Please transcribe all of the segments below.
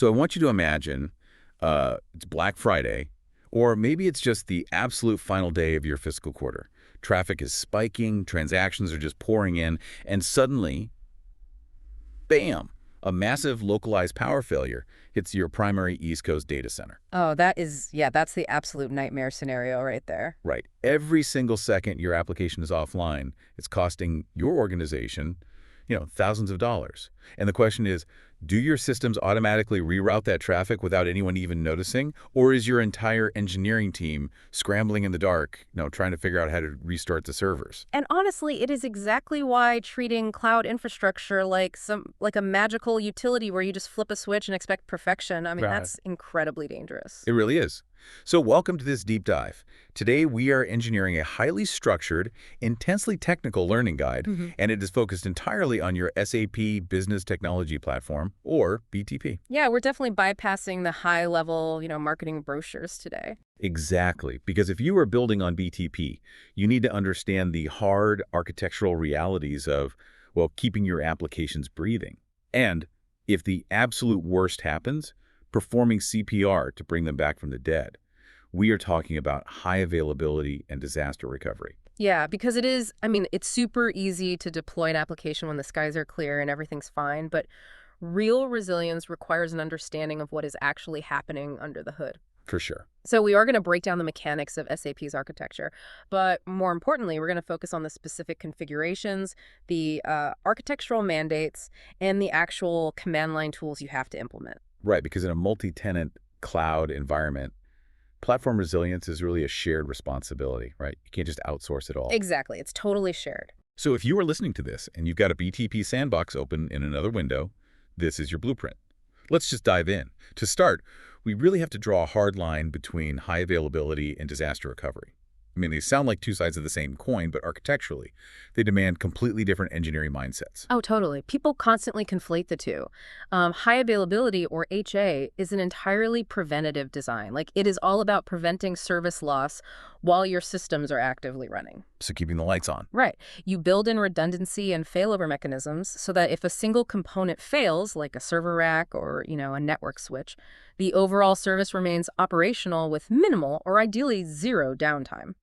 So I want you to imagine it's Black Friday, or maybe it's just the absolute final day of your fiscal quarter. Traffic is spiking, transactions are just pouring in, and suddenly, bam, a massive localized power failure hits your primary East Coast data center. Oh, that's the absolute nightmare scenario right there. Right. Every single second your application is offline, it's costing your organization, thousands of dollars. And the question is, do your systems automatically reroute that traffic without anyone even noticing? Or is your entire engineering team scrambling in the dark, trying to figure out how to restart the servers? And honestly, it is exactly why treating cloud infrastructure like a magical utility where you just flip a switch and expect perfection, I mean, Right. that's incredibly dangerous. It really is. So welcome to this deep dive. Today we are engineering a highly structured, intensely technical learning guide, and it is focused entirely on your SAP Business Technology Platform, or BTP. Yeah, we're definitely bypassing the high-level, marketing brochures today. Exactly, because if you are building on BTP, you need to understand the hard architectural realities of, well, keeping your applications breathing. And if the absolute worst happens, performing CPR to bring them back from the dead. We are talking about high availability and disaster recovery. Yeah, because it's super easy to deploy an application when the skies are clear and everything's fine, but real resilience requires an understanding of what is actually happening under the hood. For sure. So we are going to break down the mechanics of SAP's architecture, but more importantly, we're going to focus on the specific configurations, the architectural mandates, and the actual command line tools you have to implement. Right, because in a multi-tenant cloud environment, platform resilience is really a shared responsibility, right? You can't just outsource it all. Exactly. It's totally shared. So if you are listening to this and you've got a BTP sandbox open in another window, this is your blueprint. Let's just dive in. To start, we really have to draw a hard line between high availability and disaster recovery. I mean, they sound like two sides of the same coin, but architecturally, they demand completely different engineering mindsets. Oh, totally. People constantly conflate the two. High availability, or HA, is an entirely preventative design. Like, it is all about preventing service loss while your systems are actively running. So keeping the lights on. Right. You build in redundancy and failover mechanisms so that if a single component fails, like a server rack or, a network switch, the overall service remains operational with minimal or ideally zero downtime.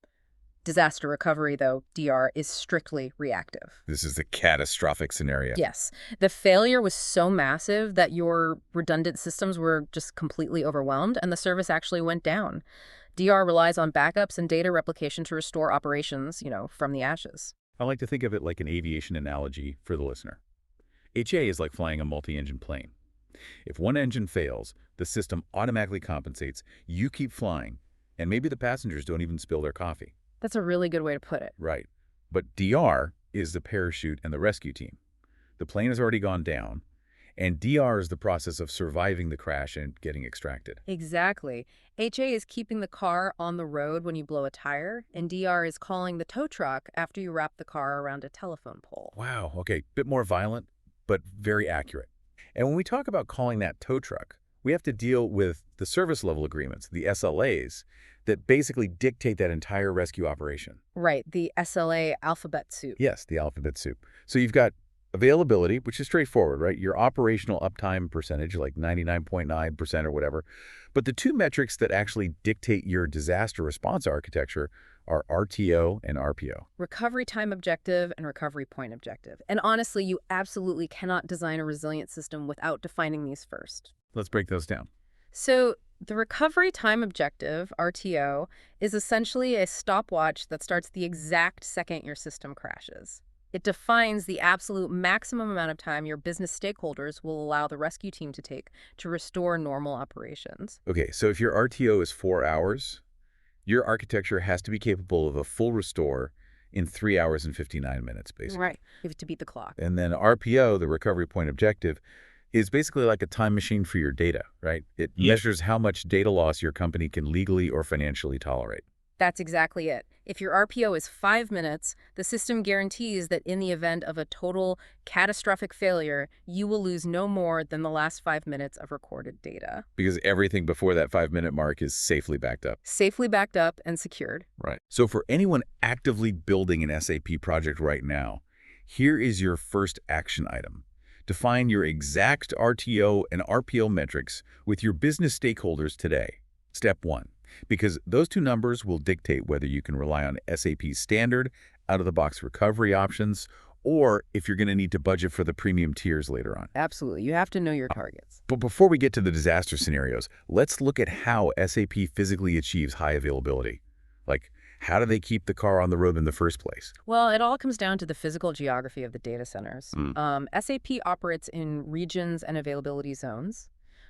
Disaster recovery, though, DR, is strictly reactive. This is the catastrophic scenario. Yes. The failure was so massive that your redundant systems were just completely overwhelmed and the service actually went down. DR relies on backups and data replication to restore operations, from the ashes. I like to think of it like an aviation analogy for the listener. HA is like flying a multi-engine plane. If one engine fails, the system automatically compensates, you keep flying, and maybe the passengers don't even spill their coffee. That's a really good way to put it. Right. But DR is the parachute and the rescue team. The plane has already gone down, and DR is the process of surviving the crash and getting extracted. Exactly. HA is keeping the car on the road when you blow a tire, and DR is calling the tow truck after you wrap the car around a telephone pole. Wow, okay, bit more violent, but very accurate. And when we talk about calling that tow truck, we have to deal with the service level agreements, the SLAs, that basically dictate that entire rescue operation. Right, the SLA alphabet soup. Yes, the alphabet soup. So you've got availability, which is straightforward, right? Your operational uptime percentage, like 99.9% or whatever. But the two metrics that actually dictate your disaster response architecture are RTO and RPO. Recovery time objective and recovery point objective. And honestly, you absolutely cannot design a resilient system without defining these first. Let's break those down. So the recovery time objective, RTO, is essentially a stopwatch that starts the exact second your system crashes. It defines the absolute maximum amount of time your business stakeholders will allow the rescue team to take to restore normal operations. Okay, so if your RTO is 4 hours, your architecture has to be capable of a full restore in 3 hours and 59 minutes, basically. Right. You have to beat the clock. And then RPO, the recovery point objective, is basically like a time machine for your data, right? It measures how much data loss your company can legally or financially tolerate. That's exactly it. If your RPO is 5 minutes, the system guarantees that in the event of a total catastrophic failure, you will lose no more than the last 5 minutes of recorded data. Because everything before that 5-minute mark is safely backed up. Safely backed up and secured. Right. So for anyone actively building an SAP project right now, here is your first action item. Define your exact RTO and RPO metrics with your business stakeholders today. Step 1. Because those two numbers will dictate whether you can rely on SAP's standard, out-of-the-box recovery options, or if you're going to need to budget for the premium tiers later on. Absolutely. You have to know your targets. But before we get to the disaster scenarios, let's look at how SAP physically achieves high availability. Like, how do they keep the car on the road in the first place? Well, it all comes down to the physical geography of the data centers. Mm. SAP operates in regions and availability zones.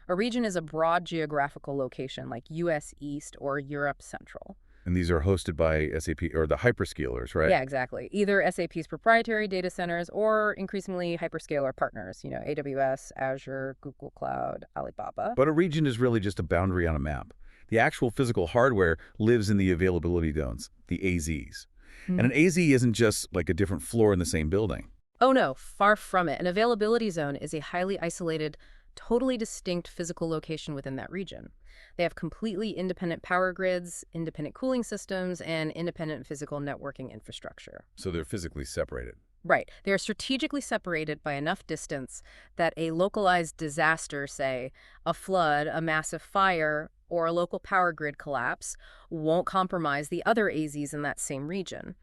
A region is a broad geographical location like US East or Europe Central. And these are hosted by SAP or the hyperscalers, right? Yeah, exactly. Either SAP's proprietary data centers or increasingly hyperscaler partners, AWS, Azure, Google Cloud, Alibaba. But a region is really just a boundary on a map. The actual physical hardware lives in the availability zones, the AZs. And an AZ isn't just like a different floor in the same building. Oh no, far from it. An availability zone is a highly isolated, totally distinct physical location within that region. They have completely independent power grids, independent cooling systems, and independent physical networking infrastructure. So they're physically separated. Right. They are strategically separated by enough distance that a localized disaster, say a flood, a massive fire, or a local power grid collapse, won't compromise the other AZs in that same region.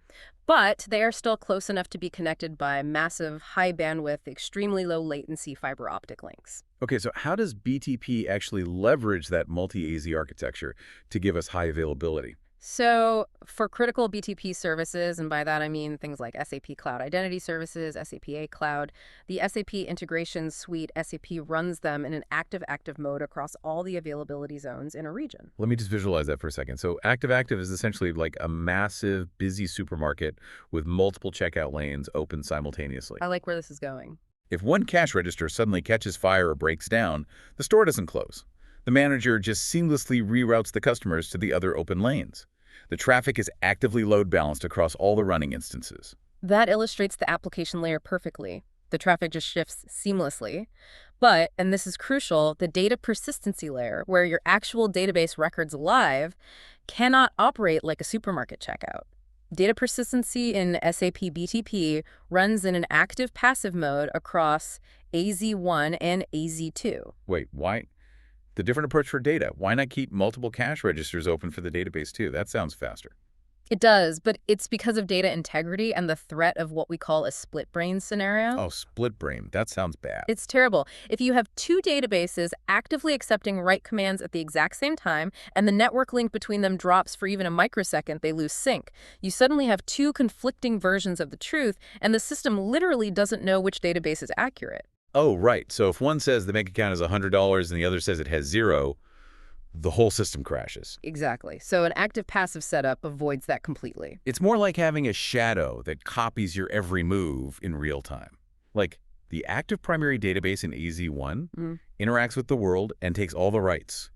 But they are still close enough to be connected by massive, high-bandwidth, extremely low-latency fiber optic links. Okay, so how does BTP actually leverage that multi-AZ architecture to give us high availability? So for critical BTP services, and by that I mean things like SAP Cloud Identity Services, SAP A Cloud, the SAP Integration Suite, SAP runs them in an active-active mode across all the availability zones in a region. Let me just visualize that for a second. So active-active is essentially like a massive, busy supermarket with multiple checkout lanes open simultaneously. I like where this is going. If one cash register suddenly catches fire or breaks down, the store doesn't close. The manager just seamlessly reroutes the customers to the other open lanes. The traffic is actively load balanced across all the running instances. That illustrates the application layer perfectly. The traffic just shifts seamlessly. But, and this is crucial, the data persistency layer, where your actual database records live, cannot operate like a supermarket checkout. Data persistency in SAP BTP runs in an active-passive mode across AZ1 and AZ2. Wait, why? The different approach for data. Why not keep multiple cache registers open for the database too? That sounds faster. It does, but it's because of data integrity and the threat of what we call a split brain scenario. Oh, split brain. That sounds bad. It's terrible. If you have two databases actively accepting write commands at the exact same time, and the network link between them drops for even a microsecond, they lose sync. You suddenly have two conflicting versions of the truth, and the system literally doesn't know which database is accurate. Oh, right. So if one says the bank account is $100 and the other says it has $0, the whole system crashes. Exactly. So an active-passive setup avoids that completely. It's more like having a shadow that copies your every move in real time. Like the active primary database in AZ1 interacts with the world and takes all the writes.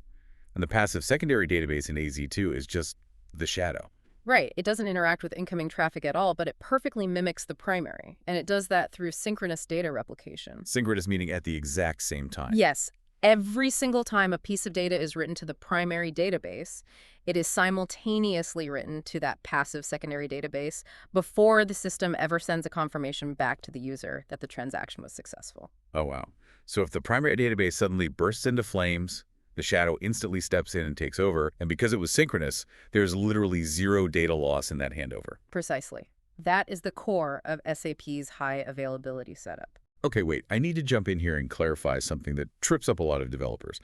And the passive secondary database in AZ2 is just the shadow. Right. It doesn't interact with incoming traffic at all, but it perfectly mimics the primary. And it does that through synchronous data replication. Synchronous meaning at the exact same time. Yes. Every single time a piece of data is written to the primary database, it is simultaneously written to that passive secondary database before the system ever sends a confirmation back to the user that the transaction was successful. Oh, wow. So if the primary database suddenly bursts into flames, the shadow instantly steps in and takes over, and because it was synchronous, there's literally zero data loss in that handover. Precisely. That is the core of SAP's high availability setup. Okay, wait, I need to jump in here and clarify something that trips up a lot of developers.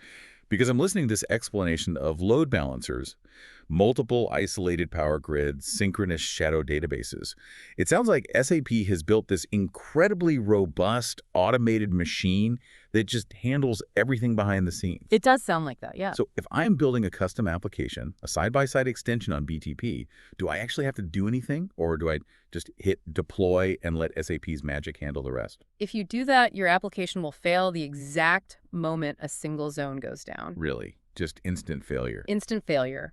Because I'm listening to this explanation of load balancers, multiple isolated power grids, synchronous shadow databases. It sounds like SAP has built this incredibly robust, automated machine that just handles everything behind the scenes. It does sound like that, yeah. So if I'm building a custom application, a side-by-side extension on BTP, do I actually have to do anything, or do I just hit deploy and let SAP's magic handle the rest? If you do that, your application will fail the exact moment a single zone goes down. Really? Just instant failure? Instant failure.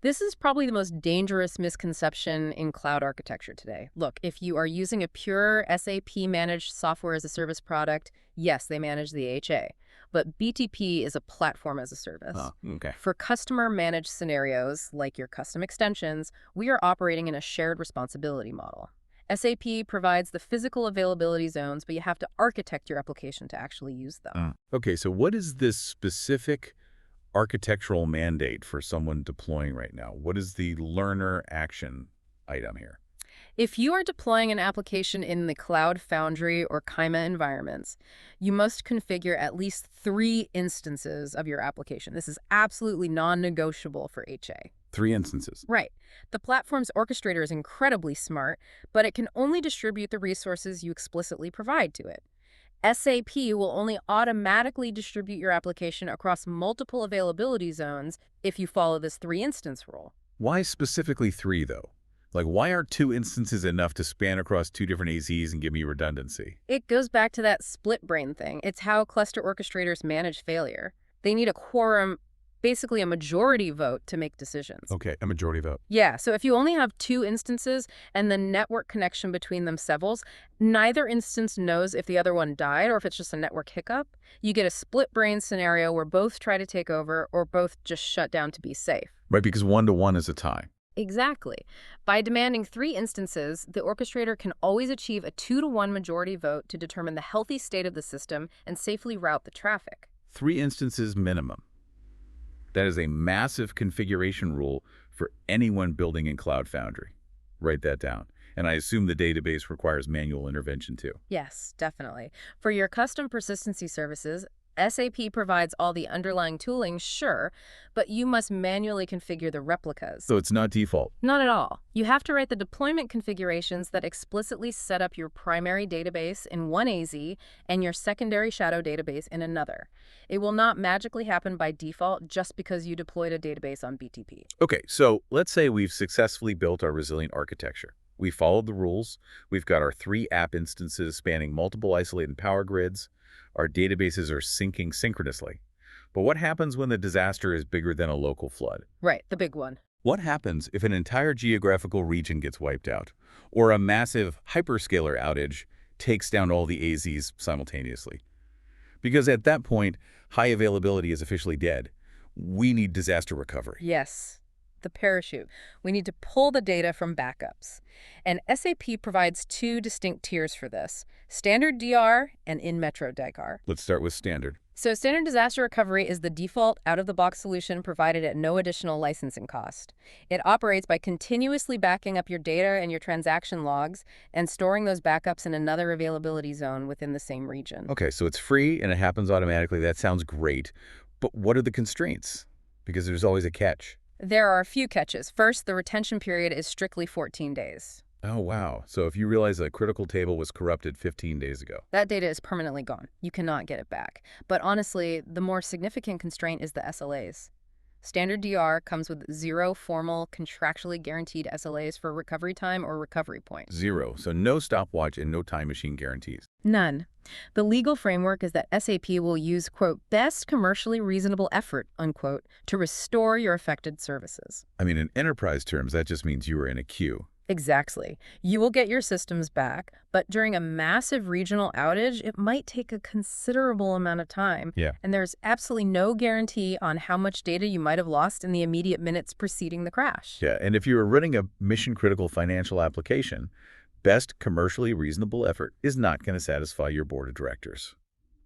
This is probably the most dangerous misconception in cloud architecture today. Look, if you are using a pure SAP-managed software as a service product, yes, they manage the HA. But BTP is a platform as a service. Oh, okay. For customer-managed scenarios, like your custom extensions, we are operating in a shared responsibility model. SAP provides the physical availability zones, but you have to architect your application to actually use them. Okay, so what is this specific architectural mandate for someone deploying right now? What is the learner action item here? If you are deploying an application in the Cloud Foundry or Kyma environments, you must configure at least 3 instances of your application. This is absolutely non-negotiable for HA. 3 instances. Right. The platform's orchestrator is incredibly smart, but it can only distribute the resources you explicitly provide to it. SAP will only automatically distribute your application across multiple availability zones if you follow this 3-instance rule. Why specifically 3, though? Like, why aren't 2 instances enough to span across 2 different AZs and give me redundancy? It goes back to that split brain thing. It's how cluster orchestrators manage failure. They need a quorum, basically a majority vote, to make decisions. Okay, a majority vote. Yeah, so if you only have 2 instances and the network connection between them severs, neither instance knows if the other one died or if it's just a network hiccup. You get a split brain scenario where both try to take over or both just shut down to be safe. Right, because 1-to-1 is a tie. Exactly. By demanding 3 instances, the orchestrator can always achieve a 2-to-1 majority vote to determine the healthy state of the system and safely route the traffic. 3 instances minimum. That is a massive configuration rule for anyone building in Cloud Foundry. Write that down. And I assume the database requires manual intervention too. Yes, definitely. For your custom persistency services, SAP provides all the underlying tooling, sure, but you must manually configure the replicas. So it's not default. Not at all. You have to write the deployment configurations that explicitly set up your primary database in one AZ and your secondary shadow database in another. It will not magically happen by default just because you deployed a database on BTP. Okay, so let's say we've successfully built our resilient architecture. We followed the rules. We've got our 3 app instances spanning multiple isolated power grids. Our databases are syncing synchronously. But what happens when the disaster is bigger than a local flood? Right, the big one. What happens if an entire geographical region gets wiped out, or a massive hyperscaler outage takes down all the AZs simultaneously? Because at that point, high availability is officially dead. We need disaster recovery. Yes, the parachute. We need to pull the data from backups. And SAP provides 2 distinct tiers for this, standard DR and in-metro DR. Let's start with standard. So standard disaster recovery is the default out-of-the-box solution provided at no additional licensing cost. It operates by continuously backing up your data and your transaction logs and storing those backups in another availability zone within the same region. Okay, so it's free and it happens automatically. That sounds great. But what are the constraints? Because there's always a catch. There are a few catches. First, the retention period is strictly 14 days. Oh, wow. So if you realize a critical table was corrupted 15 days ago. That data is permanently gone. You cannot get it back. But honestly, the more significant constraint is the SLAs. Standard DR comes with 0 formal, contractually guaranteed SLAs for recovery time or recovery point. 0. So no stopwatch and no time machine guarantees. None. The legal framework is that SAP will use, quote, best commercially reasonable effort, unquote, to restore your affected services. I mean, in enterprise terms, that just means you are in a queue. Exactly. You will get your systems back, but during a massive regional outage, it might take a considerable amount of time. Yeah. And there's absolutely no guarantee on how much data you might have lost in the immediate minutes preceding the crash. Yeah, and if you are running a mission-critical financial application, best commercially reasonable effort is not going to satisfy your board of directors.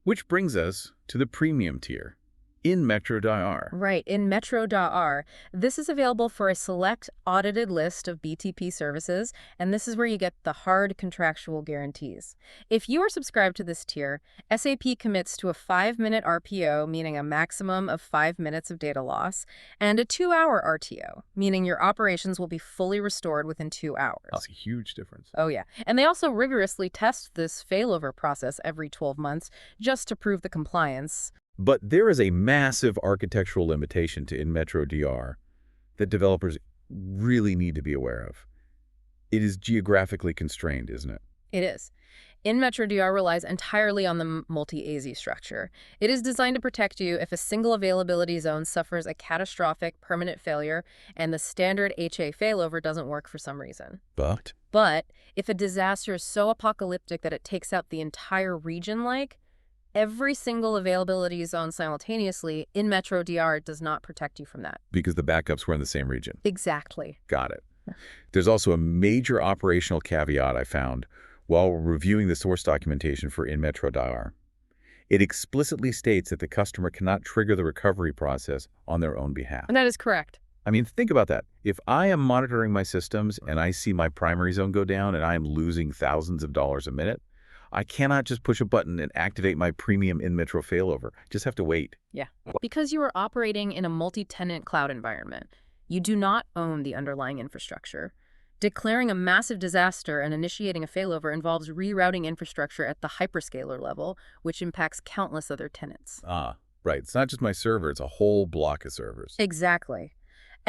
Which brings us to the premium tier, in-metro DR. Right, in-metro DR. This is available for a select audited list of BTP services, and this is where you get the hard contractual guarantees. If you are subscribed to this tier, SAP commits to a 5-minute RPO, meaning a maximum of 5 minutes of data loss, and a 2-hour RTO, meaning your operations will be fully restored within 2 hours. That's a huge difference. Oh, yeah. And they also rigorously test this failover process every 12 months just to prove the compliance. But there is a massive architectural limitation to in-metro DR that developers really need to be aware of. It is geographically constrained, isn't it? It is. In-metro DR relies entirely on the multi-AZ structure. It is designed to protect you if a single availability zone suffers a catastrophic permanent failure and the standard HA failover doesn't work for some reason. But if a disaster is so apocalyptic that it takes out the entire region, like every single availability zone simultaneously, in-metro DR does not protect you from that. because the backups were in the same region. Exactly. Got it. There's also a major operational caveat I found while reviewing the source documentation for in-metro DIR. It explicitly states that the customer cannot trigger the recovery process on their own behalf. And that is correct. I mean, think about that. If I am monitoring my systems and I see my primary zone go down and I am losing thousands of dollars a minute, I cannot just push a button and activate my premium in-metro failover. Just have to wait. Yeah. Because you are operating in a multi-tenant cloud environment, you do not own the underlying infrastructure. Declaring a massive disaster and initiating a failover involves rerouting infrastructure at the hyperscaler level, which impacts countless other tenants. Ah, right. It's not just my server, it's a whole block of servers. Exactly.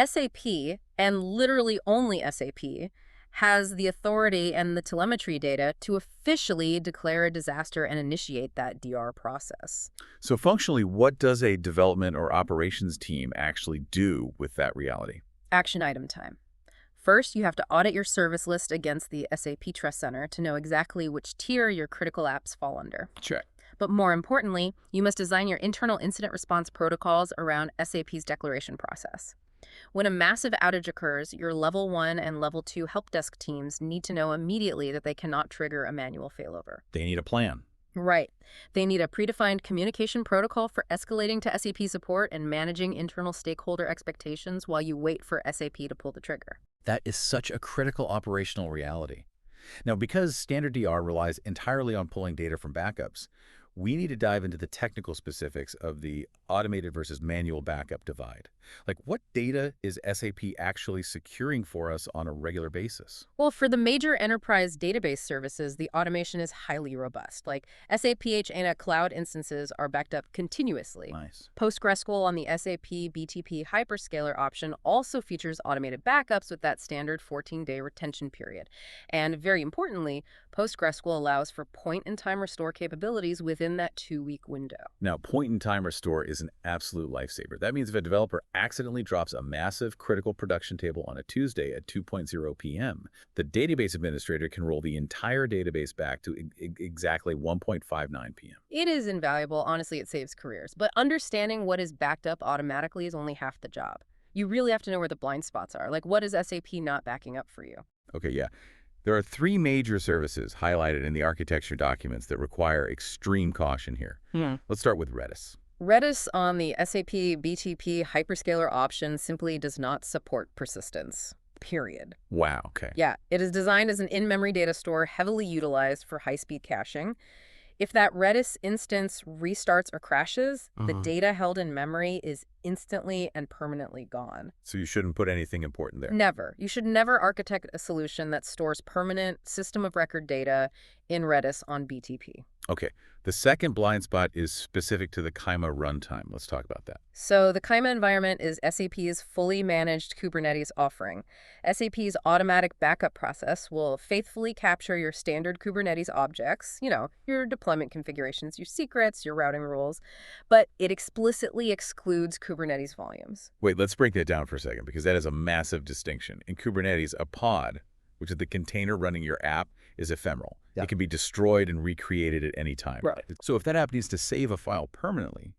SAP, and literally only SAP, has the authority and the telemetry data to officially declare a disaster and initiate that DR process. So functionally, what does a development or operations team actually do with that reality? Action item time. First, you have to audit your service list against the SAP Trust Center to know exactly which tier your critical apps fall under. Check. But more importantly, you must design your internal incident response protocols around SAP's declaration process. When a massive outage occurs, your Level 1 and Level 2 help desk teams need to know immediately that they cannot trigger a manual failover. They need a plan. Right. They need a predefined communication protocol for escalating to SAP support and managing internal stakeholder expectations while you wait for SAP to pull the trigger. That is such a critical operational reality. Now, because standard DR relies entirely on pulling data from backups, we need to dive into the technical specifics of the automated versus manual backup divide. Like, what data is SAP actually securing for us on a regular basis? Well, for the major enterprise database services, the automation is highly robust. Like SAP HANA cloud instances are backed up continuously. Nice. PostgreSQL on the SAP BTP hyperscaler option also features automated backups with that standard 14-day retention period. And very importantly, PostgreSQL allows for point-in-time restore capabilities within that 2-week window. Now, point-in-time restore is an absolute lifesaver. That means if a developer accidentally drops a massive critical production table on a Tuesday at 2:00 p.m., the database administrator can roll the entire database back to exactly 1:59 p.m. It is invaluable. Honestly, it saves careers. But understanding what is backed up automatically is only half the job. You really have to know where the blind spots are. Like, what is SAP not backing up for you? Okay, yeah. There are 3 major services highlighted in the architecture documents that require extreme caution here. Let's start with Redis. Redis on the SAP BTP hyperscaler option simply does not support persistence, period. Wow, okay. Yeah, it is designed as an in-memory data store heavily utilized for high-speed caching. If that Redis instance restarts or crashes, the data held in memory is instantly and permanently gone. So you shouldn't put anything important there. Never. You should never architect a solution that stores permanent system of record data in Redis on BTP. Okay. The second blind spot is specific to the Kyma runtime. Let's talk about that. So the Kyma environment is SAP's fully managed Kubernetes offering. SAP's automatic backup process will faithfully capture your standard Kubernetes objects, your deployment configurations, your secrets, your routing rules, but it explicitly excludes Kubernetes volumes. Wait, let's break that down for a second, because that is a massive distinction. In Kubernetes, a pod, which is the container running your app, is ephemeral. Yeah. It can be destroyed and recreated at any time. Right. So if that app needs to save a file permanently,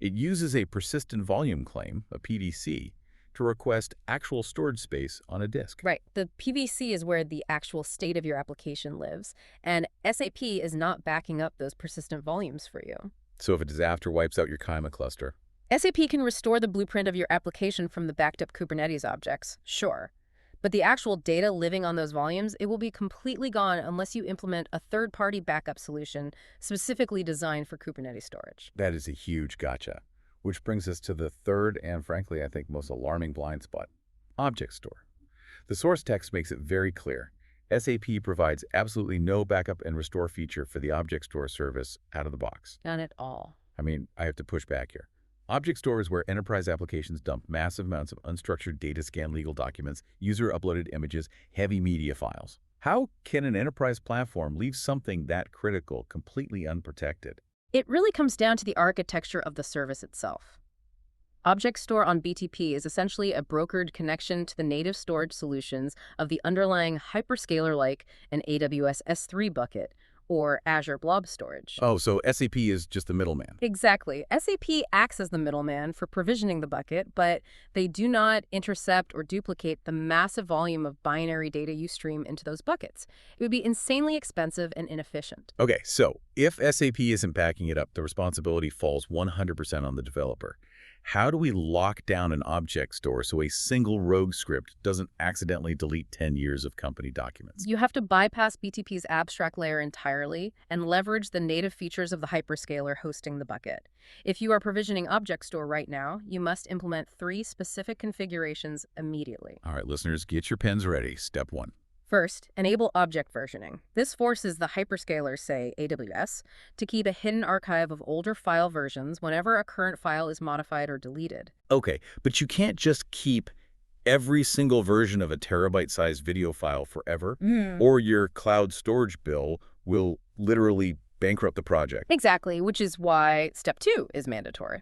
it uses a persistent volume claim, a PVC, to request actual storage space on a disk. Right. The PVC is where the actual state of your application lives, and SAP is not backing up those persistent volumes for you. So if a disaster wipes out your Kyma cluster, SAP can restore the blueprint of your application from the backed up Kubernetes objects, sure. But the actual data living on those volumes, it will be completely gone unless you implement a third-party backup solution specifically designed for Kubernetes storage. that is a huge gotcha. Which brings us to the third and, frankly, I think most alarming blind spot, object store. The source text makes it very clear. SAP provides absolutely no backup and restore feature for the object store service out of the box. Not at all. I mean, I have to push back here. Object store is where enterprise applications dump massive amounts of unstructured data scan legal documents, user-uploaded images, heavy media files. How can an enterprise platform leave something that critical completely unprotected? It really comes down to the architecture of the service itself. Object Store on BTP is essentially a brokered connection to the native storage solutions of the underlying hyperscaler like an AWS S3 bucket or Azure Blob Storage. Oh, so SAP is just the middleman. Exactly. SAP acts as the middleman for provisioning the bucket, but they do not intercept or duplicate the massive volume of binary data you stream into those buckets. It would be insanely expensive and inefficient. Okay, so if SAP isn't backing it up, the responsibility falls 100% on the developer. How do we lock down an object store so a single rogue script doesn't accidentally delete 10 years of company documents? You have to bypass BTP's abstract layer entirely and leverage the native features of the hyperscaler hosting the bucket. If you are provisioning Object Store right now, you must implement 3 specific configurations immediately. All right, listeners, get your pens ready. Step 1. First, enable object versioning. This forces the hyperscaler, say AWS, to keep a hidden archive of older file versions whenever a current file is modified or deleted. Okay, but you can't just keep every single version of a terabyte-sized video file forever, or your cloud storage bill will literally bankrupt the project. Exactly, which is why step 2 is mandatory.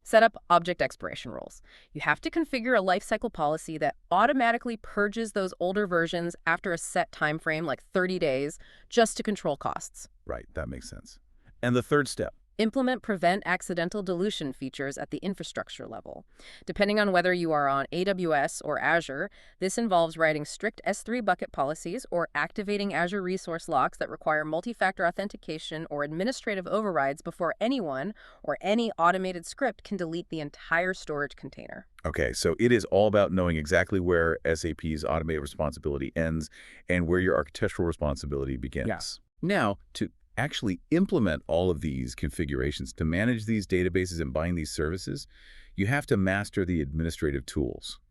Set up object expiration rules. You have to configure a lifecycle policy that automatically purges those older versions after a set time frame, like 30 days, just to control costs. Right, that makes sense. And the third step? Implement prevent accidental dilution features at the infrastructure level. Depending on whether you are on AWS or Azure, this involves writing strict S3 bucket policies or activating Azure resource locks that require multi-factor authentication or administrative overrides before anyone or any automated script can delete the entire storage container. Okay, so it is all about knowing exactly where SAP's automated responsibility ends and where your architectural responsibility begins. Yes. Now, to actually implement all of these configurations, to manage these databases and bind these services, you have to master the administrative tools.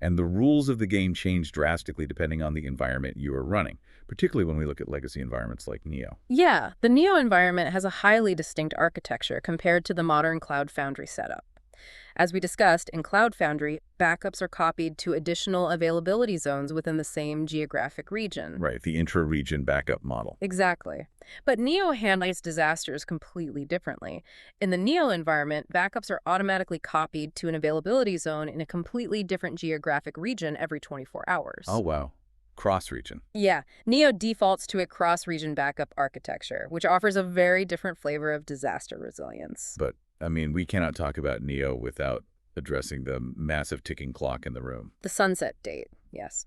And the rules of the game change drastically depending on the environment you are running, particularly when we look at legacy environments like Neo. Yeah, the Neo environment has a highly distinct architecture compared to the modern Cloud Foundry setup. As we discussed, in Cloud Foundry, backups are copied to additional availability zones within the same geographic region. Right, the intra-region backup model. Exactly. But Neo handles disasters completely differently. In the Neo environment, backups are automatically copied to an availability zone in a completely different geographic region every 24 hours. Oh, wow. Cross-region. Yeah, Neo defaults to a cross-region backup architecture, which offers a very different flavor of disaster resilience. But I mean, we cannot talk about Neo without addressing the massive ticking clock in the room. The sunset date, yes.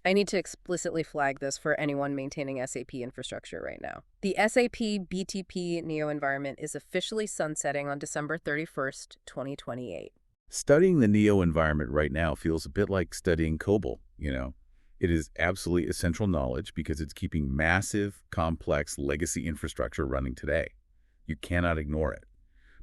I need to explicitly flag this for anyone maintaining SAP infrastructure right now. The SAP BTP Neo environment is officially sunsetting on December 31st, 2028. Studying the Neo environment right now feels a bit like studying COBOL, you know. It is absolutely essential knowledge because it's keeping massive, complex legacy infrastructure running today. You cannot ignore it.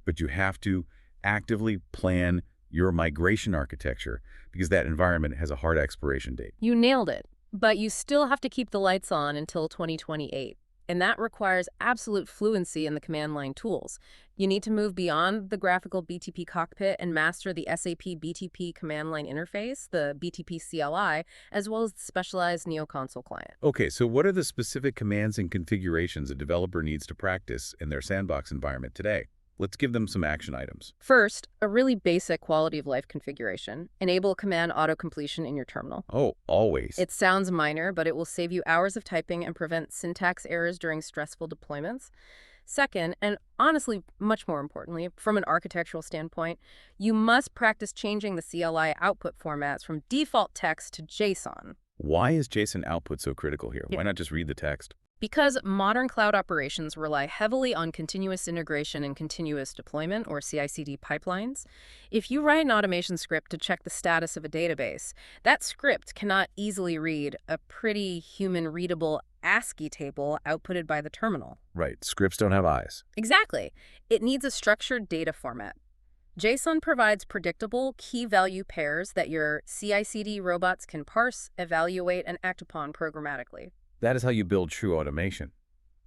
But you have to actively plan your migration architecture because that environment has a hard expiration date. You nailed it, but you still have to keep the lights on until 2028, and that requires absolute fluency in the command line tools. You need to move beyond the graphical BTP cockpit and master the SAP BTP command line interface, the BTP CLI, as well as the specialized Neo console client. Okay, so what are the specific commands and configurations a developer needs to practice in their sandbox environment today? Let's give them some action items. First, a really basic quality of life configuration. Enable command auto-completion in your terminal. Oh, always. It sounds minor, but it will save you hours of typing and prevent syntax errors during stressful deployments. Second, and honestly much more importantly, from an architectural standpoint, you must practice changing the CLI output formats from default text to JSON. Why is JSON output so critical here? Why not just read the text? Because modern cloud operations rely heavily on continuous integration and continuous deployment, or CI/CD pipelines. If you write an automation script to check the status of a database, that script cannot easily read a pretty human-readable ASCII table outputted by the terminal. Right, scripts don't have eyes. Exactly. It needs a structured data format. JSON provides predictable key-value pairs that your CI/CD robots can parse, evaluate, and act upon programmatically. That is how you build true automation.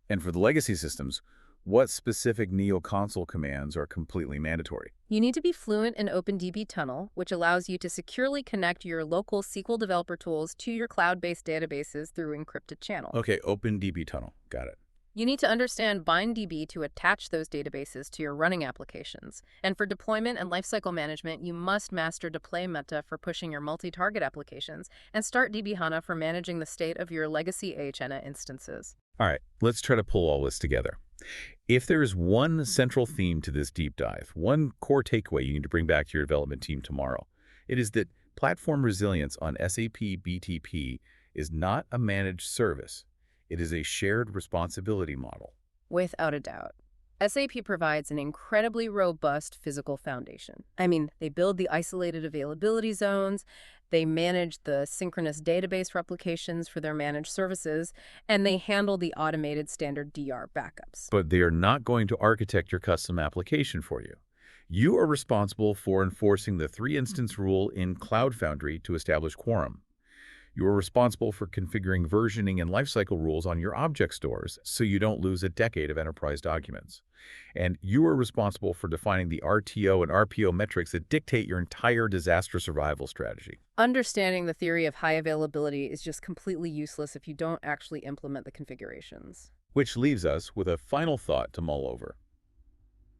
And for the legacy systems, what specific Neo console commands are completely mandatory? You need to be fluent in OpenDB Tunnel, which allows you to securely connect your local SQL developer tools to your cloud-based databases through encrypted channels. Okay, OpenDB Tunnel. Got it. You need to understand BindDB to attach those databases to your running applications. And for deployment and lifecycle management, you must master deploy meta for pushing your multi-target applications and start DB HANA for managing the state of your legacy AHNA instances. All right, let's try to pull all this together. If there is one central theme to this deep dive, one core takeaway you need to bring back to your development team tomorrow, it is that platform resilience on SAP BTP is not a managed service. It is a shared responsibility model. Without a doubt. SAP provides an incredibly robust physical foundation. I mean, they build the isolated availability zones, they manage the synchronous database replications for their managed services, and they handle the automated standard DR backups. But they are not going to architect your custom application for you. You are responsible for enforcing the three-instance rule in Cloud Foundry to establish quorum. You are responsible for configuring versioning and lifecycle rules on your object stores so you don't lose a decade of enterprise documents. And you are responsible for defining the RTO and RPO metrics that dictate your entire disaster survival strategy. Understanding the theory of high availability is just completely useless if you don't actually implement the configurations. Which leaves us with a final thought to mull over.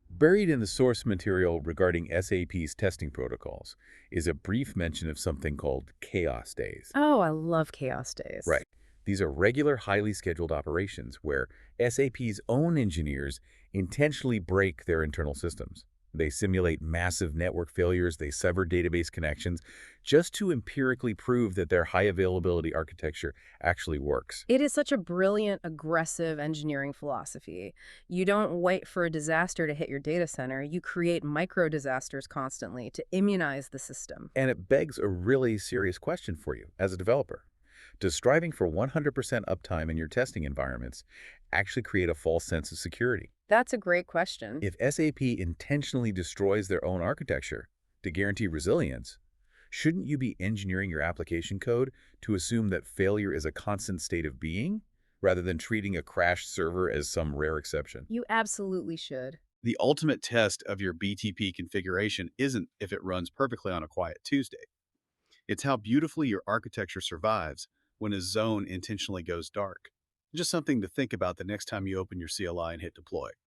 Buried in the source material regarding SAP's testing protocols is a brief mention of something called chaos days. Oh, I love chaos days. Right. These are regular, highly scheduled operations where SAP's own engineers intentionally break their internal systems. They simulate massive network failures, they sever database connections, just to empirically prove that their high availability architecture actually works. It is such a brilliant, aggressive engineering philosophy. You don't wait for a disaster to hit your data center. You create micro-disasters constantly to immunize the system. And it begs a really serious question for you as a developer. Does striving for 100% uptime in your testing environments actually create a false sense of security? That's a great question. If SAP intentionally destroys their own architecture to guarantee resilience, shouldn't you be engineering your application code to assume that failure is a constant state of being, rather than treating a crashed server as some rare exception? You absolutely should. The ultimate test of your BTP configuration isn't if it runs perfectly on a quiet Tuesday. It's how beautifully your architecture survives when a zone intentionally goes dark. Just something to think about the next time you open your CLI and hit deploy.